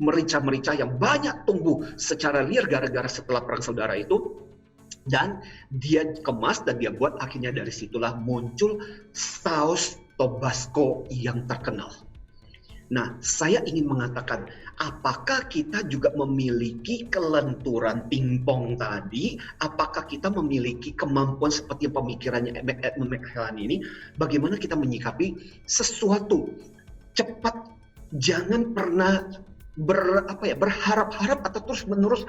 merica-merica yang banyak tumbuh secara liar gara-gara setelah perang saudara itu, dan dia kemas dan dia buat, akhirnya dari situlah muncul saus Tabasco yang terkenal. Nah, saya ingin mengatakan, apakah kita juga memiliki kelenturan pingpong tadi? Apakah kita memiliki kemampuan seperti pemikirannya Edmund McIlhenny ini? Bagaimana kita menyikapi sesuatu cepat? Jangan pernah berharap-harap atau terus-menerus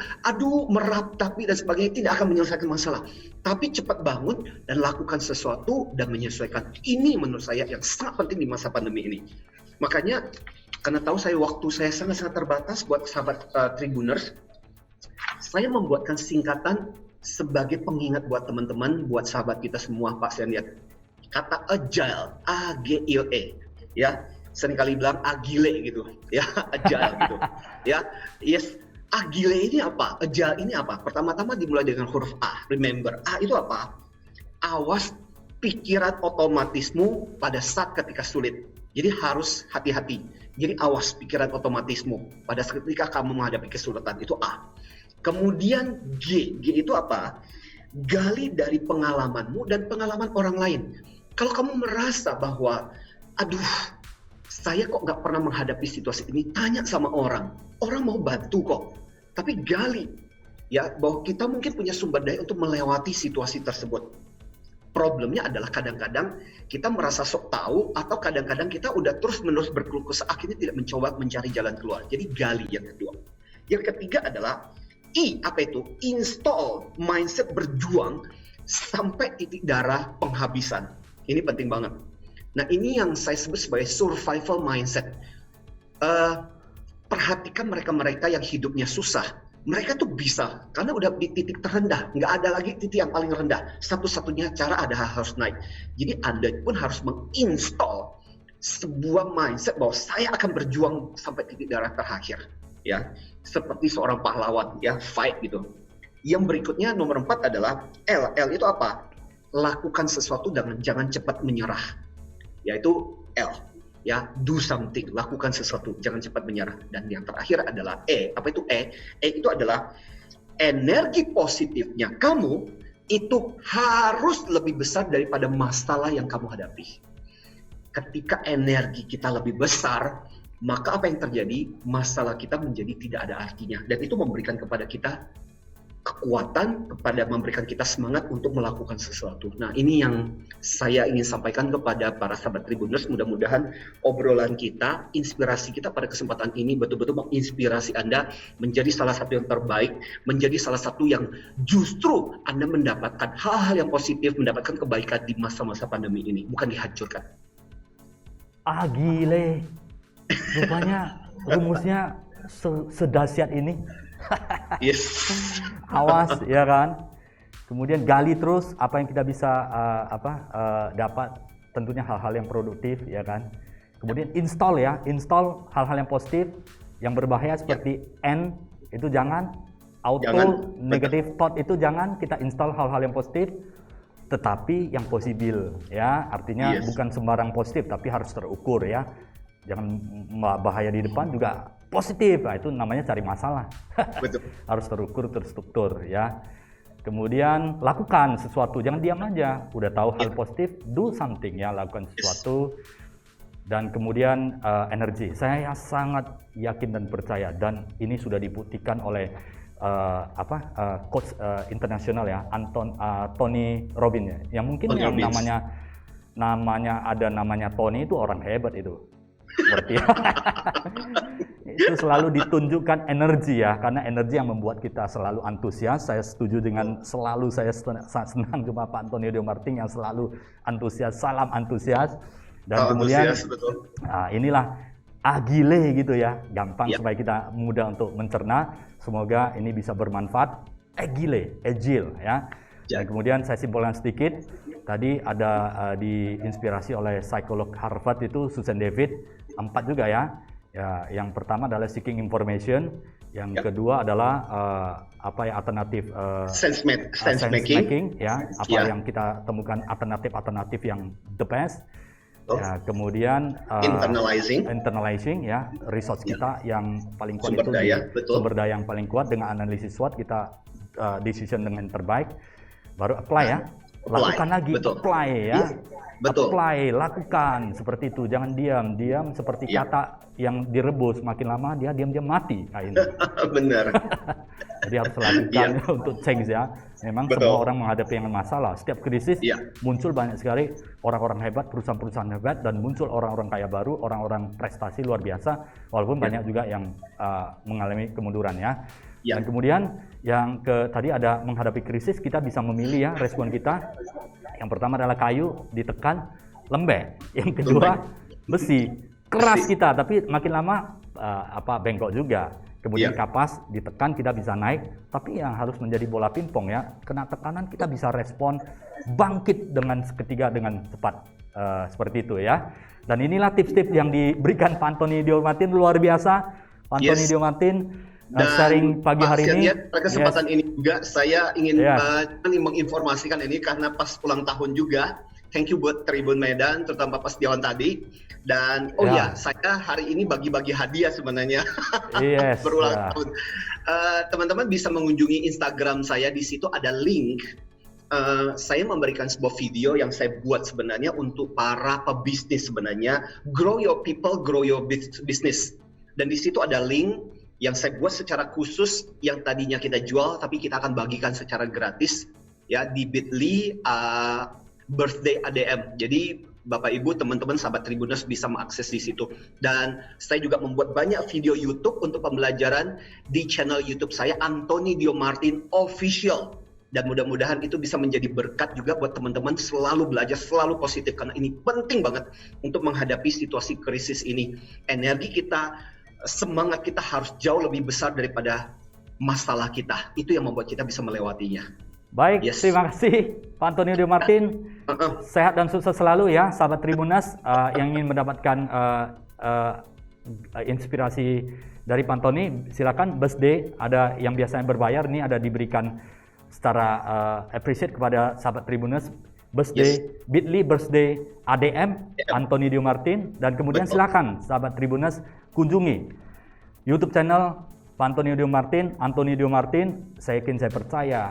meratapi dan sebagainya, tidak akan menyelesaikan masalah. Tapi cepat bangun dan lakukan sesuatu dan menyesuaikan. Ini menurut saya yang sangat penting di masa pandemi ini. Makanya karena tahu waktu saya sangat-sangat terbatas buat sahabat Tribuners, saya membuatkan singkatan sebagai pengingat buat teman-teman, buat sahabat kita semua. Pak, saya lihat kata agile, A-G-I-L-E, ya. Seringkali bilang agile gitu, ya, agile gitu, ya. Yes, agile ini apa? Agile ini apa? Pertama-tama dimulai dengan huruf A. Remember, A itu apa? Awas pikiran otomatismu pada saat ketika sulit. Jadi harus hati-hati. Jadi awas pikiran otomatismu pada saat ketika kamu menghadapi kesulitan, itu A. Kemudian G. G itu apa? Gali dari pengalamanmu dan pengalaman orang lain. Kalau kamu merasa bahwa, saya kok nggak pernah menghadapi situasi ini, tanya sama orang. Orang mau bantu kok. Tapi gali, ya, bahwa kita mungkin punya sumber daya untuk melewati situasi tersebut. Problemnya adalah kadang-kadang kita merasa sok tahu atau kadang-kadang kita udah terus-menerus berkeluh kesah akhirnya tidak mencoba mencari jalan keluar. Jadi gali yang kedua. Yang ketiga adalah apa itu? Install mindset berjuang sampai titik darah penghabisan. Ini penting banget. Nah, ini yang saya sebut sebagai survival mindset. Perhatikan mereka-mereka yang hidupnya susah. Mereka tuh bisa, karena udah di titik terendah, nggak ada lagi titik yang paling rendah. Satu-satunya cara adalah harus naik. Jadi Anda pun harus menginstall sebuah mindset bahwa saya akan berjuang sampai titik darah terakhir, ya, seperti seorang pahlawan, ya, fight gitu. Yang berikutnya nomor 4 adalah L. L itu apa? Lakukan sesuatu dan jangan cepat menyerah, yaitu L. Ya, do something, lakukan sesuatu, jangan cepat menyerah. Dan yang terakhir adalah E. Apa itu E? E itu adalah energi positifnya kamu itu harus lebih besar daripada masalah yang kamu hadapi. Ketika energi kita lebih besar, maka apa yang terjadi? Masalah kita menjadi tidak ada artinya. Dan itu memberikan kepada kita kekuatan, memberikan kita semangat untuk melakukan sesuatu. Nah, ini yang saya ingin sampaikan kepada para sahabat Tribuners. Mudah-mudahan obrolan kita, inspirasi kita pada kesempatan ini betul-betul menginspirasi Anda menjadi salah satu yang terbaik, menjadi salah satu yang justru Anda mendapatkan hal-hal yang positif, mendapatkan kebaikan di masa-masa pandemi ini, bukan dihancurkan. Gile. Rupanya rumusnya sedahsyat ini. Yes. Awas, ya kan. Kemudian gali terus apa yang kita bisa dapat, tentunya hal-hal yang produktif, ya kan. Kemudian install hal-hal yang positif. Yang berbahaya seperti N itu jangan, negative thought itu jangan. Kita install hal-hal yang positif, tetapi yang possible, ya. Artinya bukan sembarang positif, tapi harus terukur, ya. Jangan bahaya di depan juga positif. Nah, itu namanya cari masalah. Betul. Harus terukur, terstruktur, ya. Kemudian lakukan sesuatu, jangan diam aja. Udah tahu hal positif, do something, ya, lakukan sesuatu. Dan kemudian energi. Saya sangat yakin dan percaya, dan ini sudah dibuktikan oleh coach internasional, ya, Tony Robbins, ya. Yang mungkin Tony yang Robbins. namanya Tony itu orang hebat itu. Seperti itu selalu ditunjukkan energi, ya, karena energi yang membuat kita selalu antusias. Saya setuju dengan selalu saya senang jumpa Pak Antonio Dio Martin yang selalu antusias, salam antusias. Dan kemudian betul. Nah, inilah agile gitu, ya, gampang supaya kita mudah untuk mencerna. Semoga ini bisa bermanfaat. Agile, ya. Dan kemudian saya simpulkan sedikit. Tadi ada diinspirasi oleh psikolog Harvard itu Susan David, 4 juga, ya. Ya, yang pertama adalah seeking information, yang kedua adalah alternatif Sense making, ya. Yang kita temukan alternatif yang the best. Ya, kemudian internalizing, ya, resource kita yang paling kuat sumber daya yang paling kuat. Dengan analisis SWOT kita decision dengan terbaik, baru apply, ya. Lakukan lagi, apply, ya. Apply, lakukan seperti itu. Jangan diam seperti kata yang direbus, makin lama dia diam-diam mati. Nah, ini. Benar. Jadi harus lakukan untuk change, ya. Memang semua orang menghadapi yang masalah. Setiap krisis muncul banyak sekali orang-orang hebat, perusahaan-perusahaan hebat, dan muncul orang-orang kaya baru, orang-orang prestasi luar biasa. Walaupun banyak juga yang mengalami kemunduran, ya. Dan kemudian yang tadi ada menghadapi krisis, kita bisa memilih, ya, respon kita. Yang pertama adalah kayu, ditekan, lembek. Yang kedua besi, keras kita, tapi makin lama bengkok juga. Kemudian kapas, ditekan kita bisa naik, tapi yang harus menjadi bola pingpong, ya, kena tekanan kita bisa respon, bangkit dengan seketika dengan cepat, seperti itu, ya. Dan inilah tips-tips yang diberikan Pak Antonio Dio Martin, luar biasa. Pak Antonio Dio Martin sharing pagi hari ini. Pada kesempatan ini juga saya ingin menginformasikan ini karena pas ulang tahun juga. Thank you buat Tribun Medan, terutama Pak Setiawan tadi. Dan saya hari ini bagi-bagi hadiah sebenarnya. Berulang tahun. Teman-teman bisa mengunjungi Instagram saya, di situ ada link. Saya memberikan sebuah video yang saya buat sebenarnya untuk para pebisnis sebenarnya. Grow your people, grow your business. Dan di situ ada link yang saya buat secara khusus, yang tadinya kita jual tapi kita akan bagikan secara gratis, ya, di bit.ly birthday ADM. Jadi Bapak Ibu, teman-teman sahabat Tribuners bisa mengakses di situ. Dan saya juga membuat banyak video YouTube untuk pembelajaran di channel YouTube saya, Anthony Dio Martin Official. Dan mudah-mudahan itu bisa menjadi berkat juga buat teman-teman selalu belajar, selalu positif. Karena ini penting banget untuk menghadapi situasi krisis ini. Energi kita, semangat kita harus jauh lebih besar daripada masalah kita. Itu yang membuat kita bisa melewatinya. Baik, Yes. terima kasih Pak Anthony Dio Martin. Sehat dan sukses selalu ya, sahabat Tribuners yang ingin mendapatkan inspirasi dari Pak Anthony. Silakan birthday, ada yang biasanya berbayar, ini ada diberikan secara appreciate kepada sahabat Tribuners. Birthday, bit.ly birthday ADM Anthony Dio Martin, dan kemudian silakan sahabat Tribuners kunjungi YouTube channel Pak Anthony Dio Martin, Anthony Dio Martin. Saya yakin, saya percaya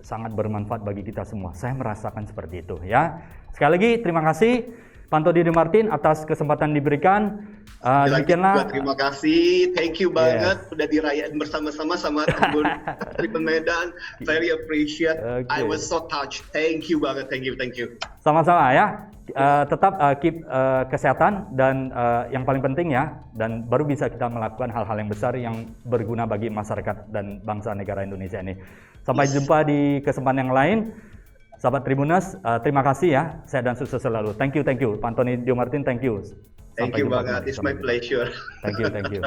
sangat bermanfaat bagi kita semua. Saya merasakan seperti itu ya. Sekali lagi terima kasih Pak Anthony Dio Martin atas kesempatan diberikan. Demikianlah. Terima kasih, thank you banget udah dirayain bersama-sama sama Tribun Medan. Very appreciate. I was so touched. Thank you banget, thank you. Sama-sama ya. Tetap keep kesehatan dan yang paling penting ya, dan baru bisa kita melakukan hal-hal yang besar yang berguna bagi masyarakat dan bangsa negara Indonesia ini. Sampai jumpa di kesempatan yang lain. Sahabat Tribuners, terima kasih ya. Sehat dan sukses selalu. Thank you. Pak Anthony Dio Martin, thank you. Thank you banget. It's my pleasure. Thank you.